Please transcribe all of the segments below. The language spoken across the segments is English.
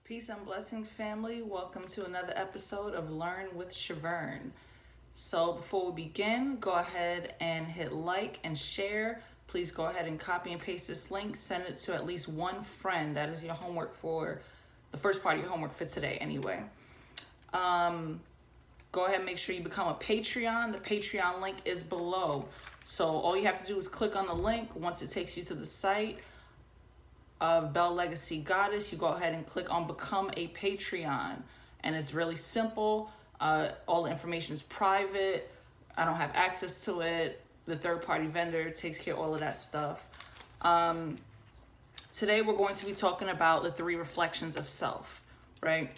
Peace and blessings, family. Welcome to another episode of Learn with Shavern. So, before we begin, go ahead and hit like and share. Please go ahead and copy and paste this link. Send it to at least one friend. That is your homework for the first part of your homework for today, anyway. Go ahead and make sure you become a Patreon. The Patreon link is below. So, all you have to do is click on the link. Once it takes you to the site of Bell Legacy Goddess, you go ahead and click on Become a Patreon. And it's really simple. All the information is private. I don't have access to it. The third-party vendor takes care of all of that stuff. Today we're going to be talking about the 3 reflections of self, right?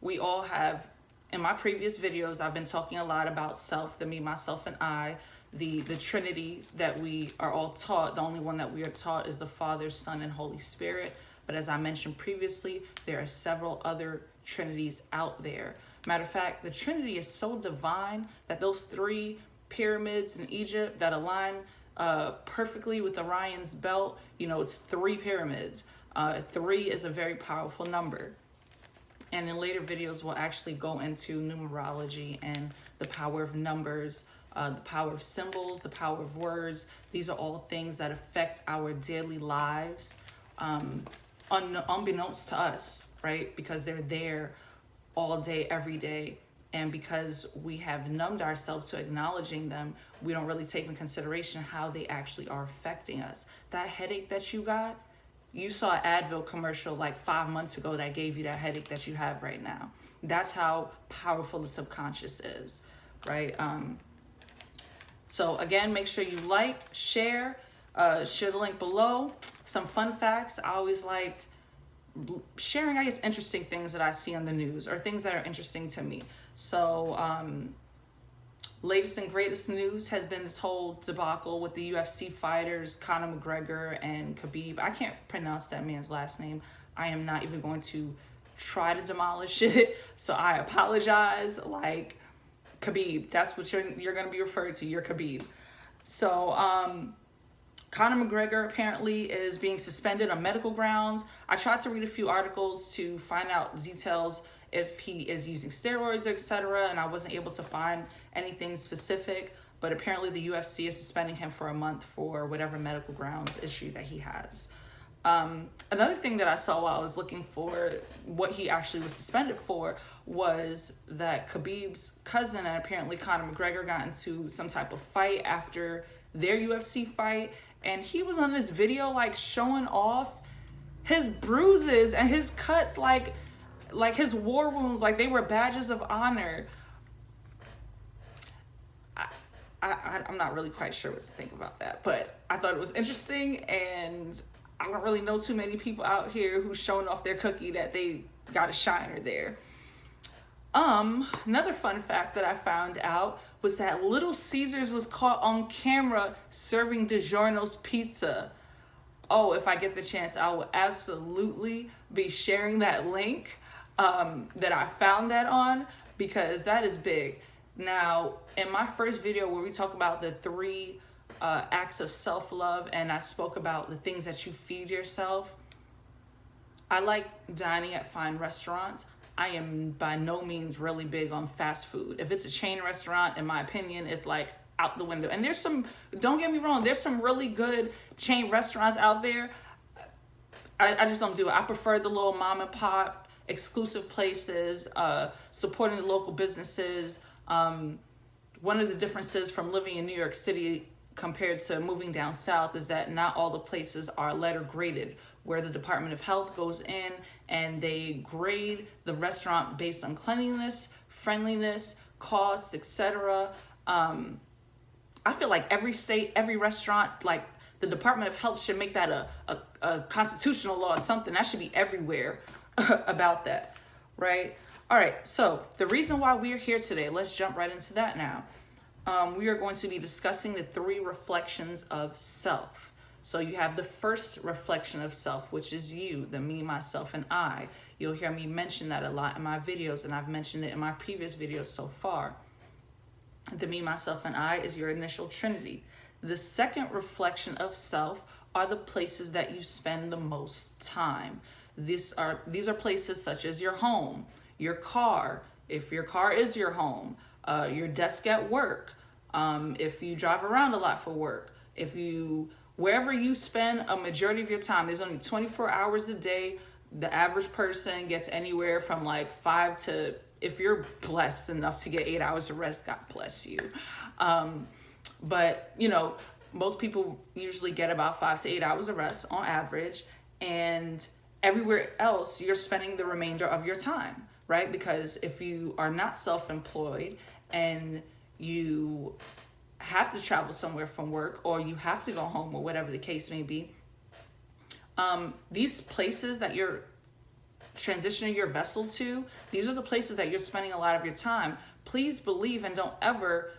We all have, in my previous videos, I've been talking a lot about self, the me, myself, and I, the Trinity that we are all taught. The only one that we are taught is the Father, Son, and Holy Spirit. But as I mentioned previously, there are several other Trinities out there. Matter of fact, the Trinity is so divine that those 3 pyramids in Egypt that align perfectly with Orion's belt, it's 3 pyramids. 3 is a very powerful number. And in later videos, we'll actually go into numerology and the power of numbers, the power of symbols, the power of words. These are all things that affect our daily lives, unbeknownst to us, right? Because they're there all day, every day. And because we have numbed ourselves to acknowledging them, we don't really take into consideration how they actually are affecting us. That headache that you got, you saw an Advil commercial like 5 months ago that gave you that headache that you have right now. That's how powerful the subconscious is, right? So again, make sure you like, share the link below. Some fun facts. I always like sharing, interesting things that I see on the news or things that are interesting to me. So latest and greatest news has been this whole debacle with the UFC fighters, Conor McGregor and Khabib. I can't pronounce that man's last name. I am not even going to try to demolish it. So I apologize. Like, Khabib, that's what you're going to be referred to. You're Khabib. So Conor McGregor apparently is being suspended on medical grounds. I tried to read a few articles to find out details if he is using steroids, etc., and I wasn't able to find anything specific, but apparently the UFC is suspending him for a month for whatever medical grounds issue that he has. Another thing that I saw while I was looking for what he actually was suspended for was that Khabib's cousin and apparently Conor McGregor got into some type of fight after their UFC fight, and he was on this video like showing off his bruises and his cuts like his war wounds, like they were badges of honor. I'm not really quite sure what to think about that, but I thought it was interesting, and I don't really know too many people out here who's showing off their cookie that they got a shiner there. Another fun fact that I found out was that Little Caesars was caught on camera serving DiGiorno's pizza. Oh, if I get the chance, I will absolutely be sharing that link that I found that on, because that is big. Now, in my first video where we talk about the 3 acts of self-love, and I spoke about the things that you feed yourself, I like dining at fine restaurants. I am by no means really big on fast food. If it's a chain restaurant, in my opinion, it's like out the window. And there's some, don't get me wrong, there's some really good chain restaurants out there. I just don't do it. I prefer the little mom and pop, exclusive places, supporting the local businesses. One of the differences from living in New York City compared to moving down south is that not all the places are letter graded, where the Department of Health goes in and they grade the restaurant based on cleanliness, friendliness, costs, etc. I feel like every state, every restaurant, like the Department of Health should make that a constitutional law or something. That should be everywhere about that, right? All right, so the reason why we're here today, let's jump right into that now. We are going to be discussing the 3 reflections of self. So you have the first reflection of self, which is you, the me, myself, and I. You'll hear me mention that a lot in my videos, and I've mentioned it in my previous videos so far. The me, myself, and I is your initial trinity. The second reflection of self are the places that you spend the most time. These are places such as your home, your car, if your car is your home, your desk at work, if you drive around a lot for work, wherever you spend a majority of your time. There's only 24 hours a day. The average person gets anywhere from like 5 to, if you're blessed enough to get 8 hours of rest, God bless you. But most people usually get about 5 to 8 hours of rest on average, and everywhere else you're spending the remainder of your time, right? Because if you are not self-employed and you have to travel somewhere from work, or you have to go home, or whatever the case may be, these places that you're transitioning your vessel to, these are the places that you're spending a lot of your time. Please believe and don't ever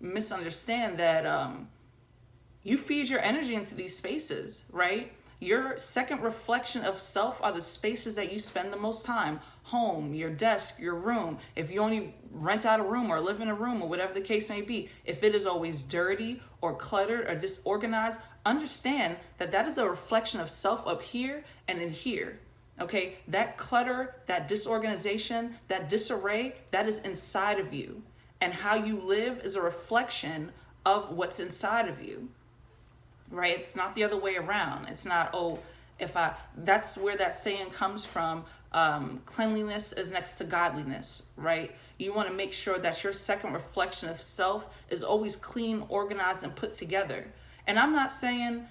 misunderstand that you feed your energy into these spaces, right? Your second reflection of self are the spaces that you spend the most time. Home, your desk, your room. If you only rent out a room or live in a room or whatever the case may be, if it is always dirty or cluttered or disorganized, understand that that is a reflection of self up here and in here. Okay, that clutter, that disorganization, that disarray, that is inside of you. And how you live is a reflection of what's inside of you. Right? It's not the other way around. It's not, that's where that saying comes from. Cleanliness is next to godliness, right? You want to make sure that your second reflection of self is always clean, organized, and put together. And I'm not saying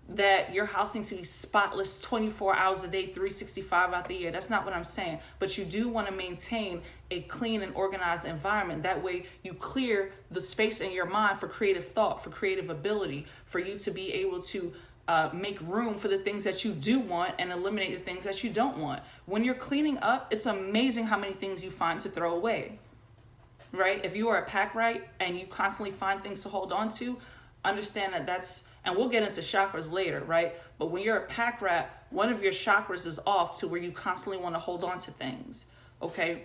that your house needs to be spotless 24 hours a day, 365 out the year. That's not what I'm saying. But you do want to maintain a clean and organized environment. That way you clear the space in your mind for creative thought, for creative ability, for you to be able to make room for the things that you do want and eliminate the things that you don't want. When you're cleaning up, it's amazing how many things you find to throw away, right? If you are a pack rat and you constantly find things to hold on to, understand that that's, and we'll get into chakras later, right? But when you're a pack rat, one of your chakras is off to where you constantly want to hold on to things, okay?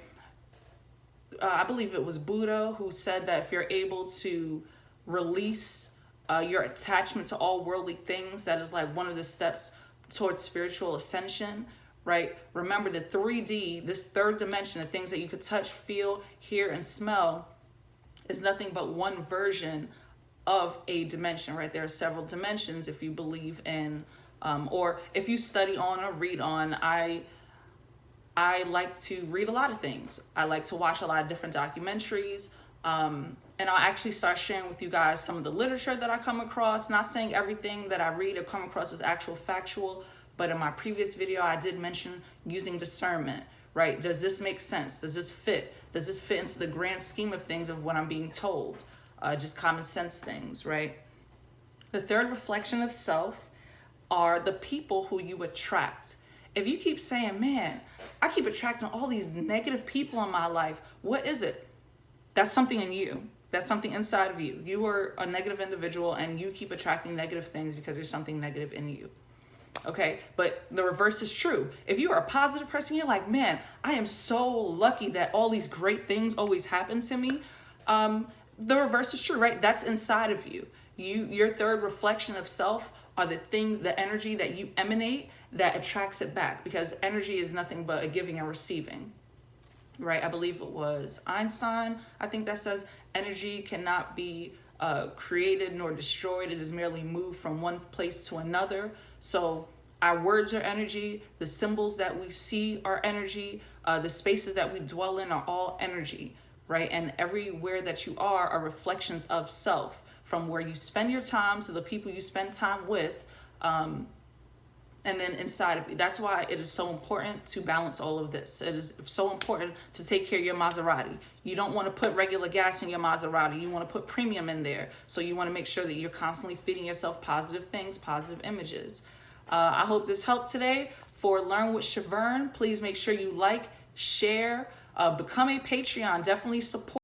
I believe it was Buddha who said that if you're able to release your attachment to all worldly things, that is like one of the steps towards spiritual ascension, right? Remember the 3D, this third dimension, the things that you could touch, feel, hear, and smell, is nothing but one version of a dimension, right? There are several dimensions if you believe in, or if you study on or read on. I like to read a lot of things. I like to watch a lot of different documentaries, and I'll actually start sharing with you guys some of the literature that I come across. Not saying everything that I read or come across is actual factual, but in my previous video, I did mention using discernment, right? Does this make sense? Does this fit? Does this fit into the grand scheme of things of what I'm being told? Just common sense things, right? The third reflection of self are the people who you attract. If you keep saying, man, I keep attracting all these negative people in my life, what is it? That's something in you. That's something inside of you. You are a negative individual and you keep attracting negative things because there's something negative in you. Okay, but the reverse is true. If you are a positive person, you're like, man, I am so lucky that all these great things always happen to me. The reverse is true, right? That's inside of you. Your third reflection of self are the things, the energy that you emanate that attracts it back, because energy is nothing but a giving and receiving, right? I believe it was Einstein, I think, that says energy cannot be created nor destroyed. It is merely moved from one place to another. So our words are energy. The symbols that we see are energy. The spaces that we dwell in are all energy, right? And everywhere that you are reflections of self, from where you spend your time to the people you spend time with, and then inside of you. That's why it is so important to balance all of this. It is so important to take care of your Maserati. You don't want to put regular gas in your Maserati. You want to put premium in there. So you want to make sure that you're constantly feeding yourself positive things, positive images. I hope this helped today. For Learn with Shavern, please make sure you like, share, become a Patreon. Definitely support.